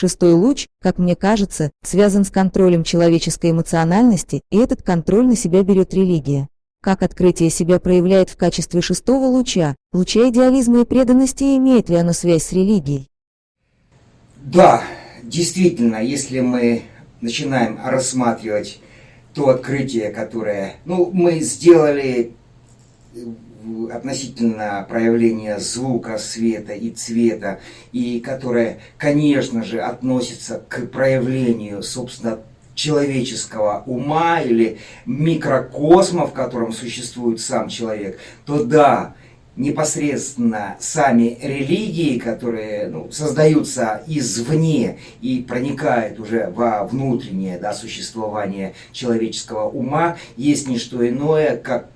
Шестой луч, как мне кажется, связан с контролем человеческой эмоциональности, и этот контроль на себя берет религия. Как открытие себя проявляет в качестве шестого луча, луча идеализма и преданности, и имеет ли оно связь с религией? Да, действительно, если мы начинаем рассматривать то открытие, которое мы сделали относительно проявления звука, света и цвета, и которое, конечно же, относится к проявлению, собственно, человеческого ума или микрокосма, в котором существует сам человек, то да, непосредственно сами религии, которые создаются извне и проникают уже во внутреннее существование человеческого ума, есть не что иное, как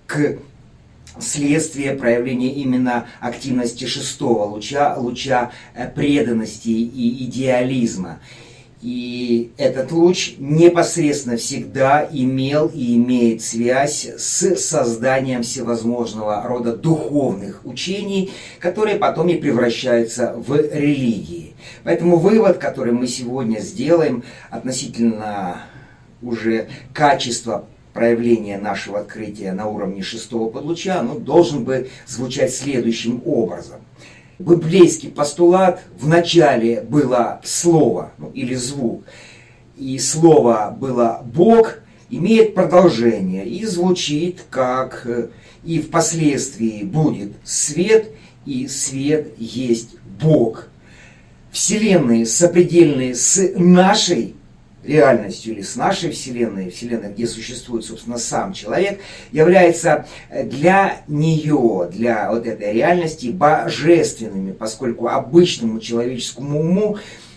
следствие проявления именно активности шестого луча, луча преданности и идеализма. И этот луч непосредственно всегда имел и имеет связь с созданием всевозможного рода духовных учений, которые потом и превращаются в религии. Поэтому вывод, который мы сегодня сделаем относительно уже качества проявления нашего открытия на уровне шестого подлуча, должен бы звучать следующим образом. Библейский постулат: в начале было слово или звук, и слово было Бог, имеет продолжение и звучит как «и впоследствии будет свет, и свет есть Бог». Вселенные, сопредельные с нашей реальностью или с нашей Вселенной, где существует, собственно, сам человек, является для нее, для вот этой реальности божественными, поскольку обычному человеческому уму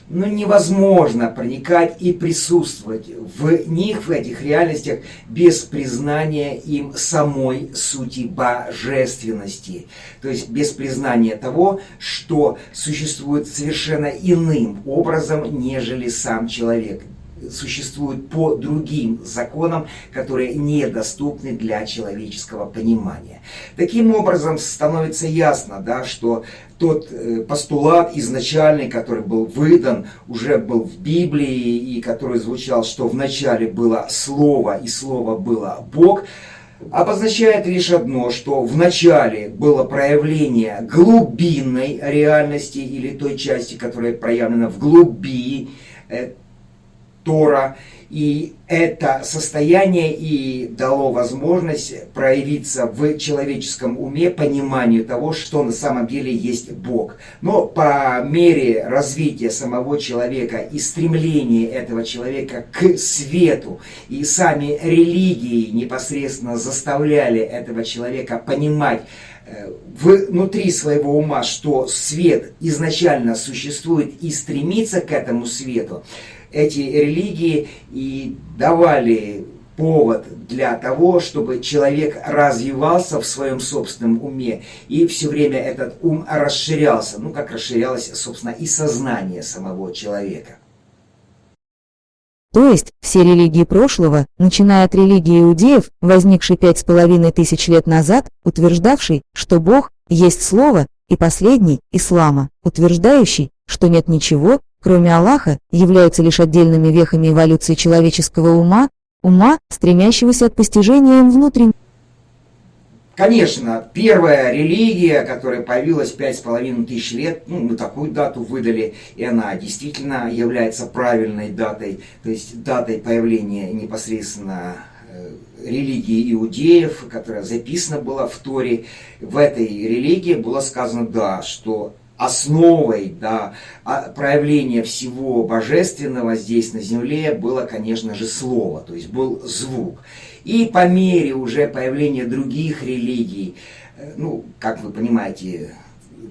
невозможно проникать и присутствовать в них, в этих реальностях, без признания им самой сути божественности. То есть без признания того, что существует совершенно иным образом, нежели сам человек. Существуют по другим законам, которые недоступны для человеческого понимания. Таким образом, становится ясно, что тот постулат изначальный, который был выдан, уже был в Библии, и который звучал, что вначале было Слово, и Слово было Бог, обозначает лишь одно, что вначале было проявление глубинной реальности, или той части, которая проявлена в глуби Тора, и это состояние и дало возможность проявиться в человеческом уме пониманию того, что на самом деле есть Бог. Но по мере развития самого человека и стремления этого человека к свету, и сами религии непосредственно заставляли этого человека понимать внутри своего ума, что свет изначально существует, и стремиться к этому свету, эти религии и давали повод для того, чтобы человек развивался в своем собственном уме, и все время этот ум расширялся, как расширялось, собственно, и сознание самого человека. То есть все религии прошлого, начиная от религии иудеев, возникшей 5500 лет назад, утверждавшей, что Бог есть Слово, и последний, ислама, утверждающий, что нет ничего, кроме Аллаха, являются лишь отдельными вехами эволюции человеческого ума, стремящегося от постижения им внутреннего. Конечно, первая религия, которая появилась 5500 лет, мы такую дату выдали, и она действительно является правильной датой, то есть датой появления непосредственно религии иудеев, которая записана была в Торе. В этой религии было сказано, что основой проявления всего божественного здесь на земле было, конечно же, слово, то есть был звук. И по мере уже появления других религий, как вы понимаете,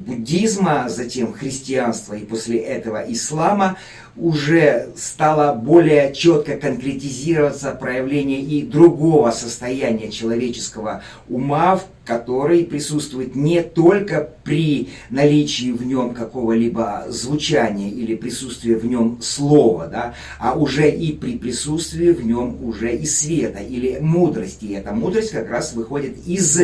буддизма, затем христианства и после этого ислама, уже стало более четко конкретизироваться проявление и другого состояния человеческого ума, который присутствует не только при наличии в нем какого-либо звучания или присутствии в нем слова, а уже и при присутствии в нем уже и света или мудрости. И эта мудрость как раз выходит из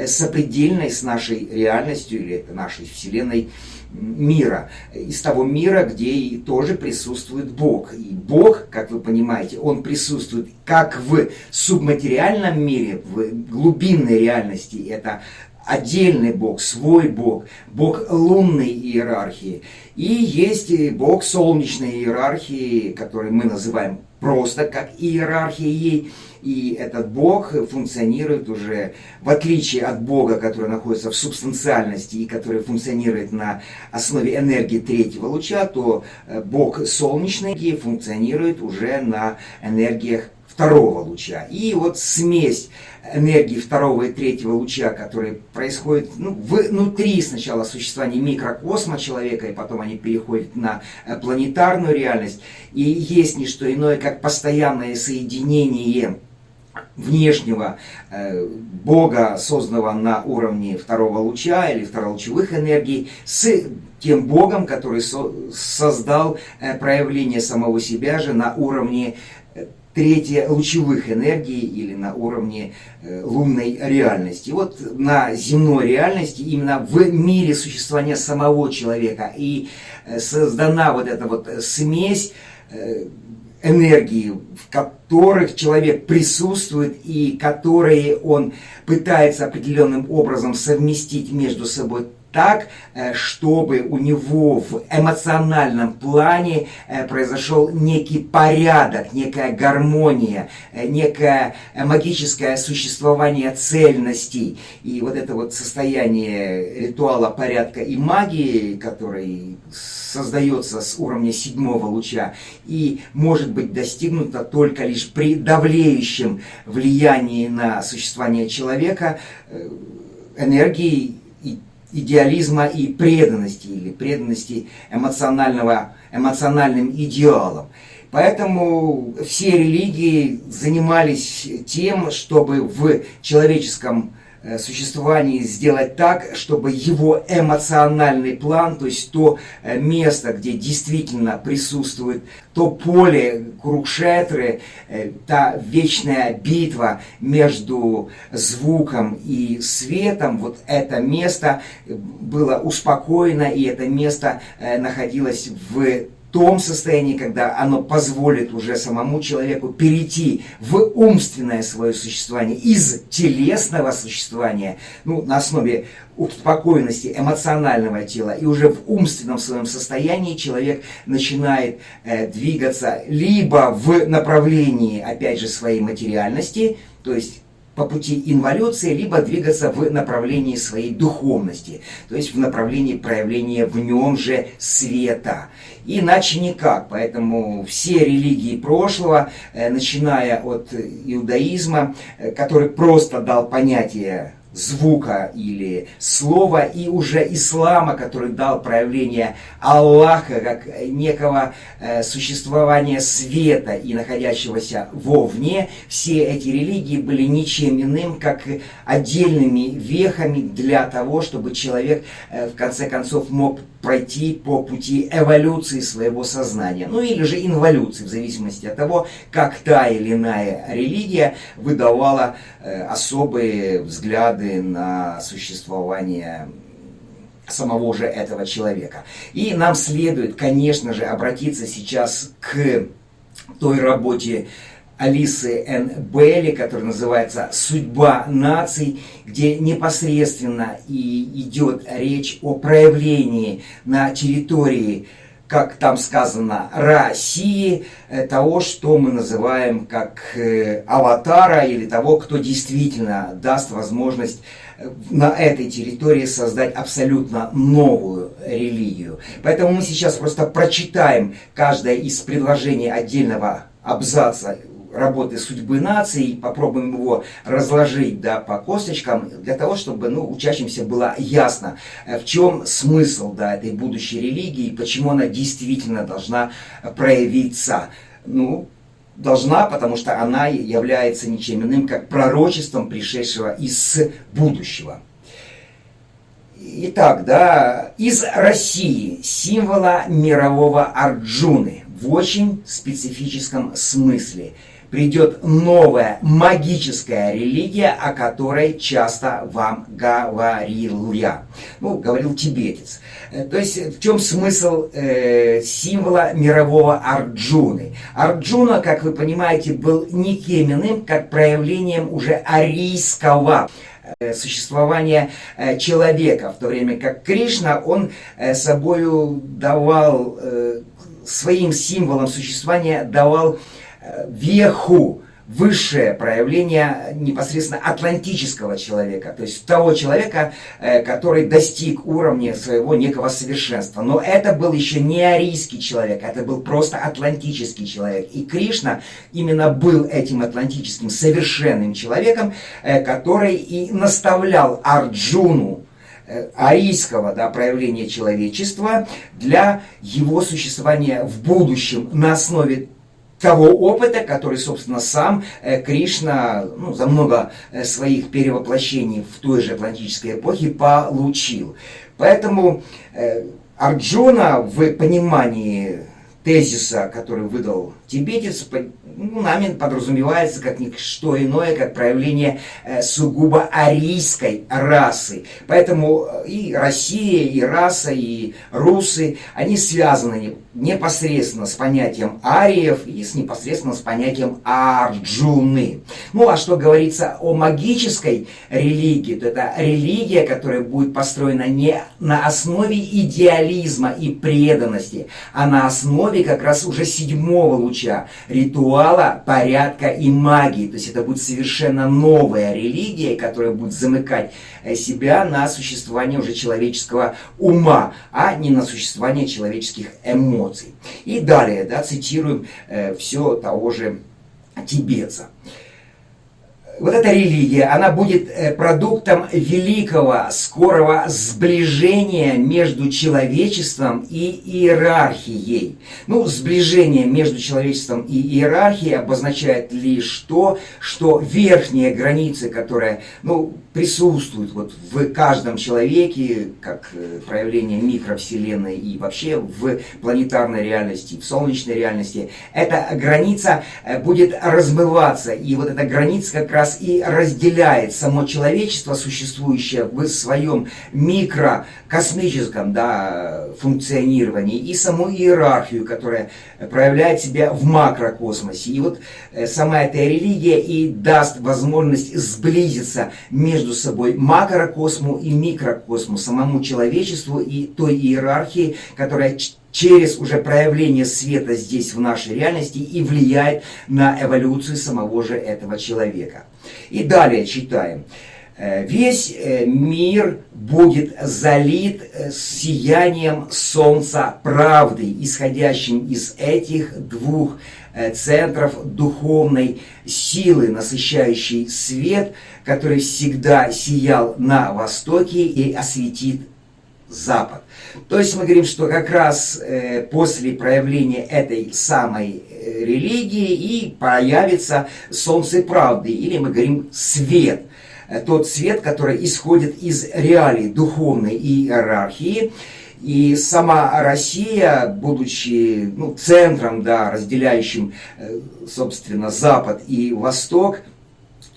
сопредельной с нашей реальностью или нашей Вселенной мира, из того мира, где и тоже присутствует присутствует Бог. И Бог, как вы понимаете, Он присутствует как в субматериальном мире, в глубинной реальности. Это отдельный Бог, свой Бог, Бог лунной иерархии. И есть Бог солнечной иерархии, который мы называем просто как иерархией. И этот Бог функционирует уже, в отличие от Бога, который находится в субстанциальности и который функционирует на основе энергии третьего луча, то Бог солнечной энергии функционирует уже на энергиях второго луча. И вот смесь энергии второго и третьего луча, которые происходят внутри сначала существования микрокосма человека, и потом они переходят на планетарную реальность, и есть не что иное, как постоянное соединение внешнего Бога, созданного на уровне второго луча или второлучевых энергий, с тем Богом, который создал проявление самого себя же на уровне лучевых энергий или на уровне лунной реальности. Вот на земной реальности, именно в мире существования самого человека и создана вот эта вот смесь энергии, в которых человек присутствует и которые он пытается определенным образом совместить между собой так, чтобы у него в эмоциональном плане произошел некий порядок, некая гармония, некое магическое существование цельностей. И вот это вот состояние ритуала порядка и магии, который создается с уровня седьмого луча и может быть достигнуто только лишь при давлеющем влиянии на существование человека энергии идеализма и преданности, или преданности эмоциональным идеалам. Поэтому все религии занимались тем, чтобы в человеческом существовании сделать так, чтобы его эмоциональный план, то есть то место, где действительно присутствует то поле Курукшетры, та вечная битва между звуком и светом, вот это место было успокоено, и это место находилось в том состоянии, когда оно позволит уже самому человеку перейти в умственное свое существование из телесного существования, на основе успокоенности эмоционального тела, и уже в умственном своем состоянии человек начинает двигаться либо в направлении, опять же, своей материальности, то есть по пути инволюции, либо двигаться в направлении своей духовности, то есть в направлении проявления в нем же света. Иначе никак. Поэтому все религии прошлого, начиная от иудаизма, который просто дал понятие звука или слова, и уже ислама, который дал проявление Аллаха как некого существования света и находящегося вовне, все эти религии были ничем иным, как отдельными вехами для того, чтобы человек в конце концов мог пройти по пути эволюции своего сознания, или же инволюции, в зависимости от того, как та или иная религия выдавала особые взгляды на существование самого же этого человека. И нам следует, конечно же, обратиться сейчас к той работе Алисы Н. Белли, которая называется «Судьба наций», где непосредственно и идет речь о проявлении на территории, как там сказано, России, того, что мы называем как аватара, или того, кто действительно даст возможность на этой территории создать абсолютно новую религию. Поэтому мы сейчас просто прочитаем каждое из предложений отдельного абзаца работы «Судьбы наций», попробуем его разложить по косточкам, для того, чтобы учащимся было ясно, в чем смысл этой будущей религии, почему она действительно должна проявиться. Должна, потому что она является ничем иным, как пророчеством, пришедшего из будущего. Итак, из России, символа мирового Арджуны, в очень специфическом смысле. придет новая магическая религия, о которой часто вам говорил я. Ну, говорил тибетец. То есть, в чем смысл символа мирового Арджуны? Арджуна, как вы понимаете, был никем иным, как проявлением уже арийского существования человека, в то время как Кришна, он собою давал, своим символом существования давал веху, высшее проявление непосредственно атлантического человека, то есть того человека, который достиг уровня своего некого совершенства. Но это был еще не арийский человек, это был просто атлантический человек. И Кришна именно был этим атлантическим совершенным человеком, который и наставлял Арджуну, арийского, да, проявления человечества, для его существования в будущем на основе того опыта, который, собственно, сам Кришна, ну, за много своих перевоплощений в той же атлантической эпохе получил. Поэтому Арджуна в понимании тезиса, который выдал тибетец, нами подразумевается как ничто иное, как проявление сугубо арийской расы. Поэтому и Россия, и раса, и русы, они связаны непосредственно с понятием ариев и непосредственно с понятием Арджуны. Ну а что говорится о магической религии, то это религия, которая будет построена не на основе идеализма и преданности, а на основе как раз уже седьмого луча ритуала, порядка и магии. То есть это будет совершенно новая религия, которая будет замыкать себя на существование уже человеческого ума, а не на существование человеческих эмоций. И далее, да, цитируем все того же тибетца. Вот эта религия, она будет продуктом великого, скорого сближения между человечеством и иерархией. Ну, сближение между человечеством и иерархией обозначает лишь то, что верхние границы, которые, ну, присутствуют вот в каждом человеке, как проявление микровселенной и вообще в планетарной реальности, в солнечной реальности, эта граница будет размываться. И вот эта граница как раз и разделяет само человечество, существующее в своем микрокосмическом, да, функционировании, и саму иерархию, которая проявляет себя в макрокосмосе. И вот сама эта религия и даст возможность сблизиться между собой макрокосму и микрокосму, самому человечеству и той иерархии, которая через уже проявление света здесь в нашей реальности и влияет на эволюцию самого же этого человека. И далее читаем. Весь мир будет залит сиянием солнца правды, исходящим из этих двух центров духовной силы, насыщающей свет, который всегда сиял на востоке и осветит Запад. То есть мы говорим, что как раз после проявления этой самой религии и появится солнце правды, или мы говорим свет. Тот свет, который исходит из реалий духовной иерархии. И сама Россия, будучи, ну, центром, да, разделяющим, собственно, Запад и Восток,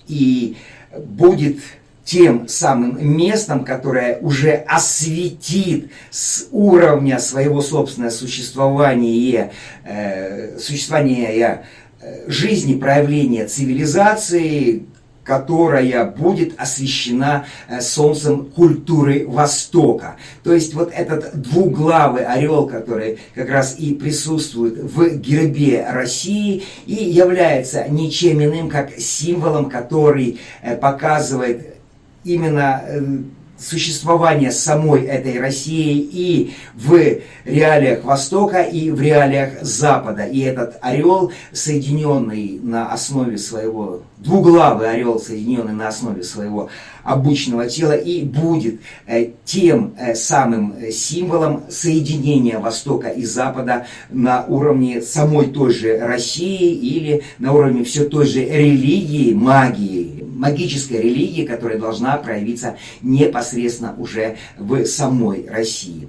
и будет тем самым местом, которое уже осветит с уровня своего собственного существования, жизни, проявления цивилизации, которая будет освещена солнцем культуры Востока. То есть вот этот двуглавый орел, который как раз и присутствует в гербе России и является ничем иным, как символом, который показывает именно существование самой этой России и в реалиях Востока, и в реалиях Запада. И этот орел, соединенный на основе своего, двуглавый орел, соединенный на основе своего обычного тела, и будет тем самым символом соединения Востока и Запада на уровне самой той же России или на уровне все той же религии, магии, магической религии, которая должна проявиться непосредственно уже в самой России.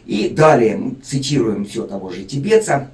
И далее мы цитируем все того же тибетца.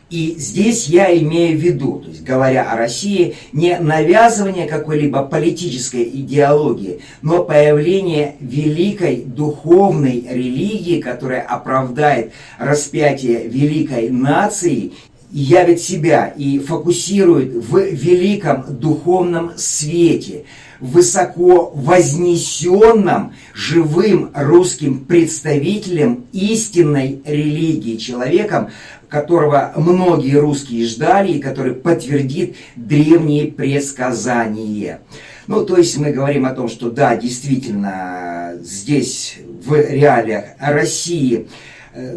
И здесь я имею в виду, то есть говоря о России, не навязывание какой-либо политической идеологии, но появление великой духовной религии, которая оправдает распятие великой нации, явит себя и фокусирует в великом духовном свете, высоко вознесенном живым русским представителем истинной религии, человеком, которого многие русские ждали и который подтвердит древние предсказания. Ну, то есть мы говорим о том, что да, действительно, здесь в реалиях России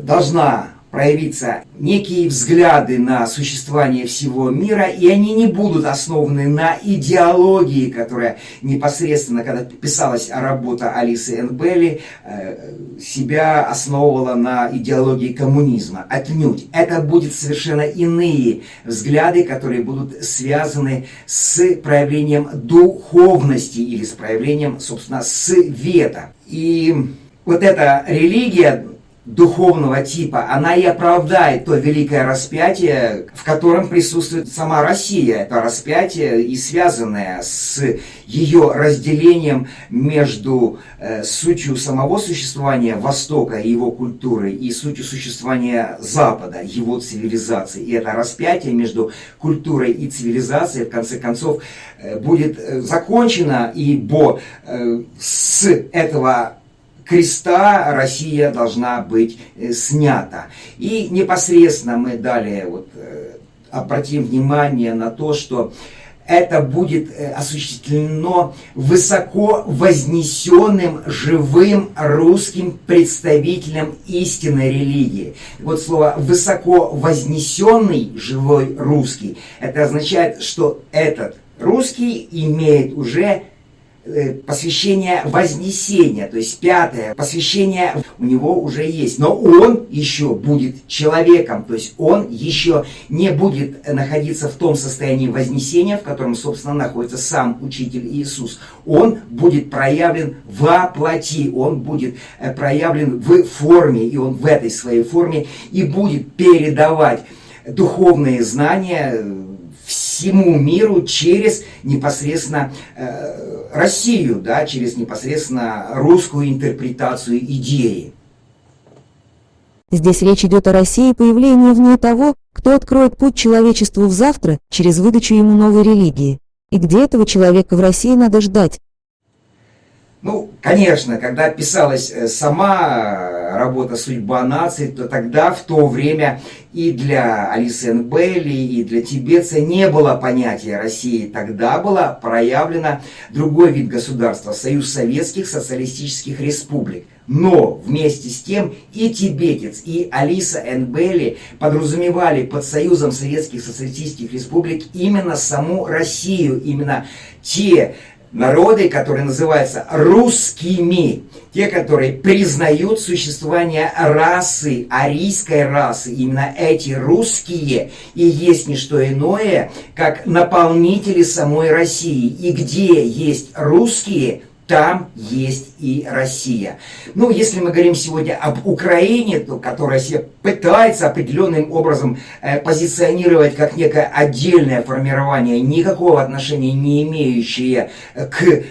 должна проявиться некие взгляды на существование всего мира, и они не будут основаны на идеологии, которая непосредственно, когда писалась работа Алисы Энбели, себя основывала на идеологии коммунизма. Отнюдь. Это будут совершенно иные взгляды, которые будут связаны с проявлением духовности или с проявлением, собственно, света. И вот эта религия духовного типа, она и оправдает то великое распятие, в котором присутствует сама Россия. Это распятие и связанное с ее разделением между сутью самого существования Востока и его культуры и сутью существования Запада, его цивилизации. И это распятие между культурой и цивилизацией в конце концов будет закончено, ибо с этого креста Россия должна быть снята. И непосредственно мы далее обратим внимание на то, что это будет осуществлено высоко вознесенным живым русским представителем истинной религии. Вот слово «высоко вознесенный живой русский» это означает, что этот русский имеет уже посвящение вознесения, то есть пятое посвящение у него уже есть, но он еще будет человеком, то есть он еще не будет находиться в том состоянии вознесения, в котором, собственно, находится сам Учитель Иисус. Он будет проявлен во плоти, он будет проявлен в форме, и он в этой своей форме и будет передавать духовные знания всему миру через непосредственно Россию, да, через непосредственно русскую интерпретацию идеи. Здесь речь идет о России и появлении в ней того, кто откроет путь человечеству в завтра через выдачу ему новой религии. И где этого человека в России надо ждать? Ну, конечно, когда писалась сама работа «Судьба нации», то тогда, в то время, и для Алисы Энбели, и для тибетца не было понятия России. Тогда была проявлена другой вид государства – Союз Советских Социалистических Республик. Но вместе с тем и тибетец, и Алиса Энбели подразумевали под Союзом Советских Социалистических Республик именно саму Россию, именно те народы, которые называются русскими, те, которые признают существование расы, арийской расы, именно эти русские и есть не что иное, как наполнители самой России. И где есть русские, там есть и Россия. Ну, если мы говорим сегодня об Украине, то, которая себя пытается определенным образом позиционировать как некое отдельное формирование, никакого отношения не имеющее к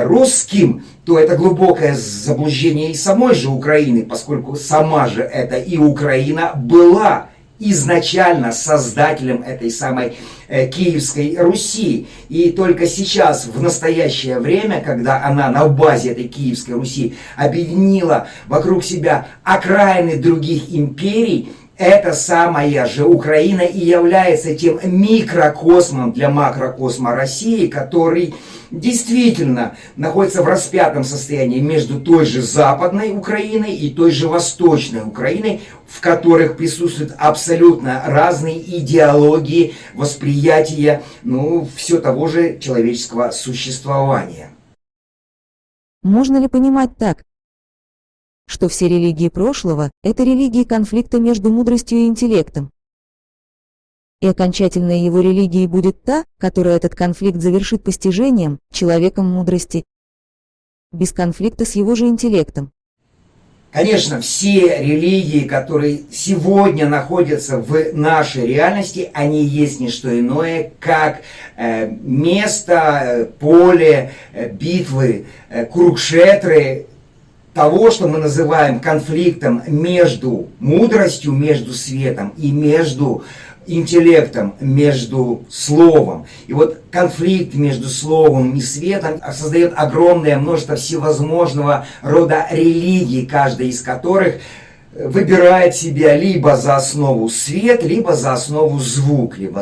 русским, то это глубокое заблуждение и самой же Украины, поскольку сама же это и Украина была изначально создателем этой самой Киевской Руси. И только сейчас, в настоящее время, когда она на базе этой Киевской Руси объединила вокруг себя окраины других империй, эта самая же Украина и является тем микрокосмом для макрокосма России, который действительно находится в распятом состоянии между той же Западной Украиной и той же Восточной Украиной, в которых присутствуют абсолютно разные идеологии восприятия, все того же человеческого существования. Можно ли понимать так, что все религии прошлого – это религии конфликта между мудростью и интеллектом? И окончательной его религией будет та, которая этот конфликт завершит постижением человеком мудрости, без конфликта с его же интеллектом. Конечно, все религии, которые сегодня находятся в нашей реальности, они есть не что иное, как место, поле битвы, Курукшетры, того, что мы называем конфликтом между мудростью, между светом и между интеллектом, между словом. И вот конфликт между словом и светом создает огромное множество всевозможного рода религий, каждая из которых выбирает себя либо за основу свет, либо за основу звук, либо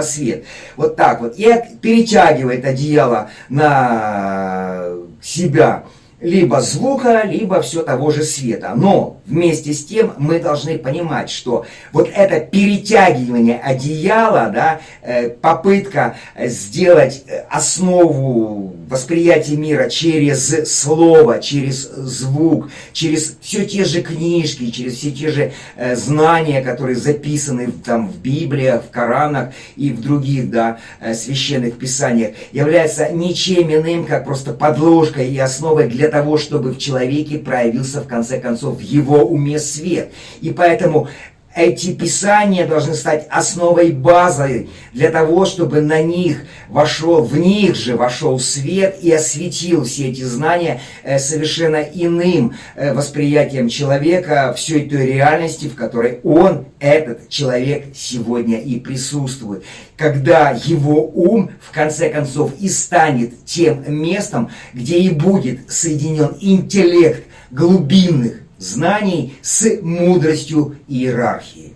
свет. Вот так вот. И перетягивает одеяло на себя либо звука, либо все того же света. Но вместе с тем мы должны понимать, что вот это перетягивание одеяла, да, попытка сделать основу восприятия мира через слово, через звук, через все те же книжки, через все те же знания, которые записаны там в Библиях, в Коранах и в других, да, священных писаниях, является ничем иным, как просто подложкой и основой для того, чтобы в человеке проявился в конце концов в его уме свет. И поэтому эти писания должны стать основой, базой для того, чтобы в них же вошел свет и осветил все эти знания совершенно иным восприятием человека всей той реальности, в которой этот человек сегодня и присутствует. Когда его ум, в конце концов, и станет тем местом, где и будет соединен интеллект глубинных знаний с мудростью иерархии.